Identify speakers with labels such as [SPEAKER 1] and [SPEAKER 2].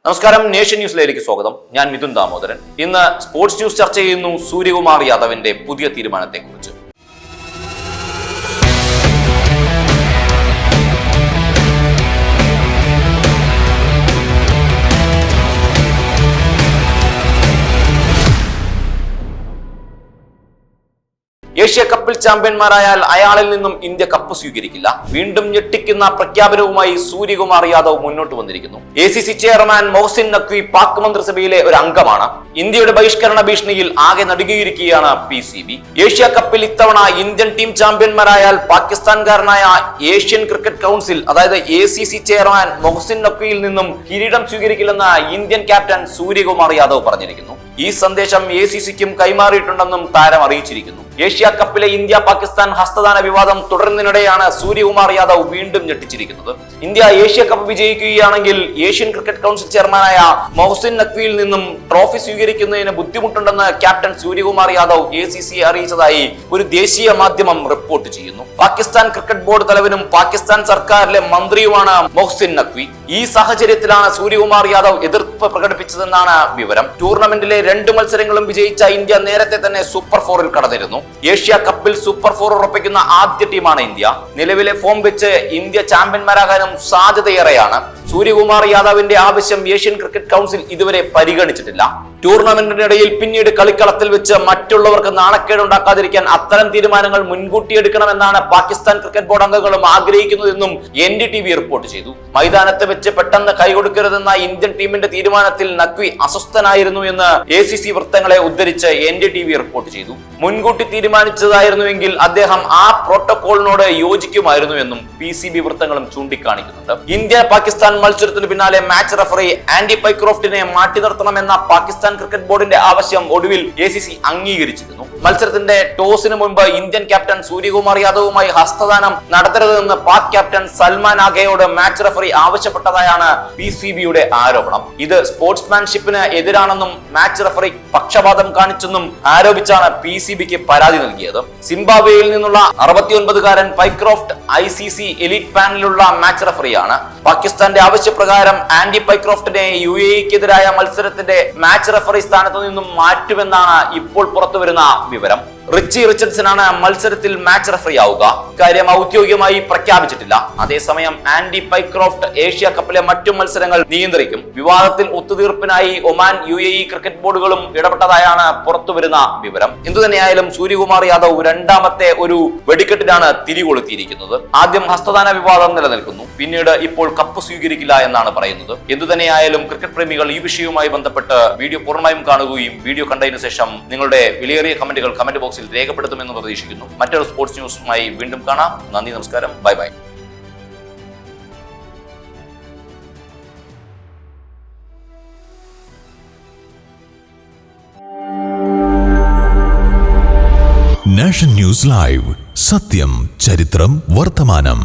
[SPEAKER 1] നമസ്കാരം, നേഷൻ ന്യൂസിലേക്ക് സ്വാഗതം. ഞാൻ മിഥുൻ ദാമോദരൻ. ഇന്ന് സ്പോർട്സ് ന്യൂസ് ചർച്ച ചെയ്യുന്നു സൂര്യകുമാർ യാദവിന്റെ പുതിയ തീരുമാനത്തെക്കുറിച്ച്. ഏഷ്യ കപ്പിൽ ചാമ്പ്യന്മാരായാൽ അയാളിൽ നിന്നും ഇന്ത്യ കപ്പ് സ്വീകരിക്കില്ല. വീണ്ടും ഞെട്ടിക്കുന്ന പ്രഖ്യാപനവുമായി സൂര്യകുമാർ യാദവ് മുന്നോട്ട് വന്നിരിക്കുന്നു. ACC ചെയർമാൻ മൊഹ്സിൻ നഖ്വി പാക് മന്ത്രിസഭയിലെ ഒരു അംഗമാണ്. ഇന്ത്യയുടെ ബഹിഷ്കരണ ഭീഷണിയിൽ ആകെ നടുങ്ങിയിരിക്കുകയാണ് PCB. ഏഷ്യ കപ്പിൽ ഇത്തവണ ഇന്ത്യൻ ടീം ചാമ്പ്യന്മാരായാൽ പാകിസ്ഥാൻകാരനായ ഏഷ്യൻ ക്രിക്കറ്റ് കൗൺസിൽ അതായത് ACC ചെയർമാൻ മൊഹ്സിൻ നഖ്വിയിൽ നിന്നും കിരീടം സ്വീകരിക്കില്ലെന്ന് ഇന്ത്യൻ ക്യാപ്റ്റൻ സൂര്യകുമാർ യാദവ് പറഞ്ഞിരിക്കുന്നു. ഈ സന്ദേശം ACCക്കും കൈമാറിയിട്ടുണ്ടെന്നും താരം അറിയിച്ചിരിക്കുന്നു. ഏഷ്യ കപ്പിലെ ഇന്ത്യ പാകിസ്ഥാൻ ഹസ്തദാന വിവാദം തുടരുന്നതിനിടെയാണ് സൂര്യകുമാർ യാദവ് വീണ്ടും ഞെട്ടിച്ചിരിക്കുന്നത്. ഇന്ത്യ ഏഷ്യ കപ്പ് വിജയിക്കുകയാണെങ്കിൽ ഏഷ്യൻ ക്രിക്കറ്റ് കൗൺസിൽ ചെയർമാനായ മൊഹ്സിൻ നഖ്വിയിൽ നിന്നും ട്രോഫി സ്വീകരിക്കുന്നതിന് ബുദ്ധിമുട്ടുണ്ടെന്ന് ക്യാപ്റ്റൻ സൂര്യകുമാർ യാദവ് ACC അറിയിച്ചതായി ഒരു ദേശീയ മാധ്യമം റിപ്പോർട്ട് ചെയ്യുന്നു. പാകിസ്ഥാൻ ക്രിക്കറ്റ് ബോർഡ് തലവനും പാകിസ്ഥാൻ സർക്കാരിലെ മന്ത്രിയുമാണ് മൊഹ്സിൻ നഖ്വി. ഈ സാഹചര്യത്തിലാണ് സൂര്യകുമാർ യാദവ് എതിർപ്പ് പ്രകടിപ്പിച്ചതെന്നാണ് വിവരം. ടൂർണമെന്റിലെ 2 മത്സരങ്ങളും വിജയിച്ച ഇന്ത്യ നേരത്തെ തന്നെ സൂപ്പർ 4-ൽ കടന്നിരുന്നു. ഏഷ്യ കപ്പിൽ സൂപ്പർ 4 ഉറപ്പിക്കുന്ന ആദ്യ ടീമാണ് ഇന്ത്യ. നിലവിലെ ഫോം വെച്ച് ഇന്ത്യ ചാമ്പ്യന്മാരാകാനും സാധ്യതയേറെയാണ്. സൂര്യകുമാർ യാദവിന്റെ ആവശ്യം ഏഷ്യൻ ക്രിക്കറ്റ് കൗൺസിൽ ഇതുവരെ പരിഗണിച്ചിട്ടില്ല. ടൂർണമെന്റിനിടയിൽ പിന്നീട് കളിക്കളത്തിൽ വെച്ച് മറ്റുള്ളവർക്ക് നാണക്കേടുണ്ടാക്കാതിരിക്കാൻ അത്തരം തീരുമാനങ്ങൾ മുൻകൂട്ടി എടുക്കണമെന്നാണ് പാകിസ്ഥാൻ ക്രിക്കറ്റ് ബോർഡ് അംഗങ്ങളും ആഗ്രഹിക്കുന്നതെന്നും NDTV റിപ്പോർട്ട് ചെയ്തു. മൈതാനത്ത് വെച്ച് പെട്ടെന്ന് കൈകൊടുക്കരുതെന്ന ഇന്ത്യൻ ടീമിന്റെ തീരുമാനത്തിൽ നഖ്വി അസ്വസ്ഥനായിരുന്നു എന്ന് ACC വൃത്തങ്ങളെ ഉദ്ധരിച്ച് NDTV റിപ്പോർട്ട് ചെയ്തു. മുൻകൂട്ടി തീരുമാനിച്ചതായിരുന്നുവെങ്കിൽ അദ്ദേഹം ആ പ്രോട്ടോകോളിനോട് യോജിക്കുമായിരുന്നു എന്നും PCB വൃത്തങ്ങളും ചൂണ്ടിക്കാണിക്കുന്നുണ്ട്. ഇന്ത്യ പാകിസ്ഥാൻ മത്സരത്തിന് പിന്നാലെ മാച്ച് റഫറി ആൻഡി പൈക്രോഫ്റ്റിനെ മാറ്റി നിർത്തണമെന്ന പാകിസ്ഥാൻ ക്രിക്കറ്റ് ബോർഡിന്റെ ആവശ്യം ഒടുവിൽ ACC അംഗീകരിച്ചിരുന്നു. മത്സരത്തിന്റെ ടോസിന് മുൻപ് ഇന്ത്യൻ ക്യാപ്റ്റൻ സൂര്യകുമാർ യാദവുമായി ഹസ്തദാനം നടത്തരുതെന്ന് പാക് ക്യാപ്റ്റൻ സൽമാൻ ആഗയോട് മാച്ച് റഫറി ആവശ്യപ്പെട്ടതായാണ് PCBയുടെ ആരോപണം. ഇത് സ്പോർട്സ്മാൻഷിപ്പിന് എതിരാണെന്നും മാച്ച് റഫറി പക്ഷപാതം കാണിച്ചെന്നും ആരോപിച്ചാണ് PCBക്ക് പരാതി നൽകിയത്. സിംബാബ്വേയിൽ നിന്നുള്ള 69-കാരൻ പൈക്രോഫ്റ്റ് ICC എലീറ്റ് പാനലിലുള്ള മാച്ച് റഫറിയാണ്. പാകിസ്ഥാന്റെ ആവശ്യപ്രകാരം ആൻഡി പൈക്രോഫ്റ്റിനെ UAEക്കെതിരായ മത്സരത്തിന്റെ മാച്ച് റഫറി സ്ഥാനത്ത് നിന്നും മാറ്റുമെന്നാണ് ഇപ്പോൾ പുറത്തുവരുന്ന വിവരം. റിച്ചി റിച്ചർഡ്സനാണ് മത്സരത്തിൽ മാച്ച് റഫറി ആവുക. കാര്യം ഔദ്യോഗികമായി പ്രഖ്യാപിച്ചിട്ടില്ല. അതേസമയം ആൻഡി പൈക്രോഫ്റ്റ് ഏഷ്യ കപ്പിലെ മറ്റു മത്സരങ്ങൾ നിയന്ത്രിക്കും. വിവാദത്തിൽ ഒത്തുതീർപ്പിനായി ഒമാൻ UAE ക്രിക്കറ്റ് ബോർഡുകളും ഇടപെട്ടതായാണ് പുറത്തുവരുന്ന വിവരം. എന്തുതന്നെയായാലും സൂര്യകുമാർ യാദവ് രണ്ടാമത്തെ ഒരു വെടിക്കെട്ടിനാണ് തിരികൊളുത്തിയിരിക്കുന്നത്. ആദ്യം ഹസ്തദാന വിവാദം നിലനിൽക്കുന്നു, പിന്നീട് ഇപ്പോൾ കപ്പ് സ്വീകരിക്കില്ല എന്നാണ് പറയുന്നത്. എന്തുതന്നെയായാലും ക്രിക്കറ്റ് പ്രേമികൾ ഈ വിഷയവുമായി ബന്ധപ്പെട്ട് വീഡിയോ പൂർണ്ണമായും കാണുകയും വീഡിയോ കണ്ടതിനു ശേഷം നിങ്ങളുടെ വിലയേറിയ കമന്റുകൾ കമന്റ് ബോക്സിൽ രേഖപ്പെടുത്തുമെന്ന് പ്രതീക്ഷിക്കുന്നു. മറ്റൊരു സ്പോർട്സ് ന്യൂസുമായി വീണ്ടും കാണാം. നന്ദി, നമസ്കാരം, bye bye.
[SPEAKER 2] Nation news live, സത്യം, ചരിത്രം, വർത്തമാനം.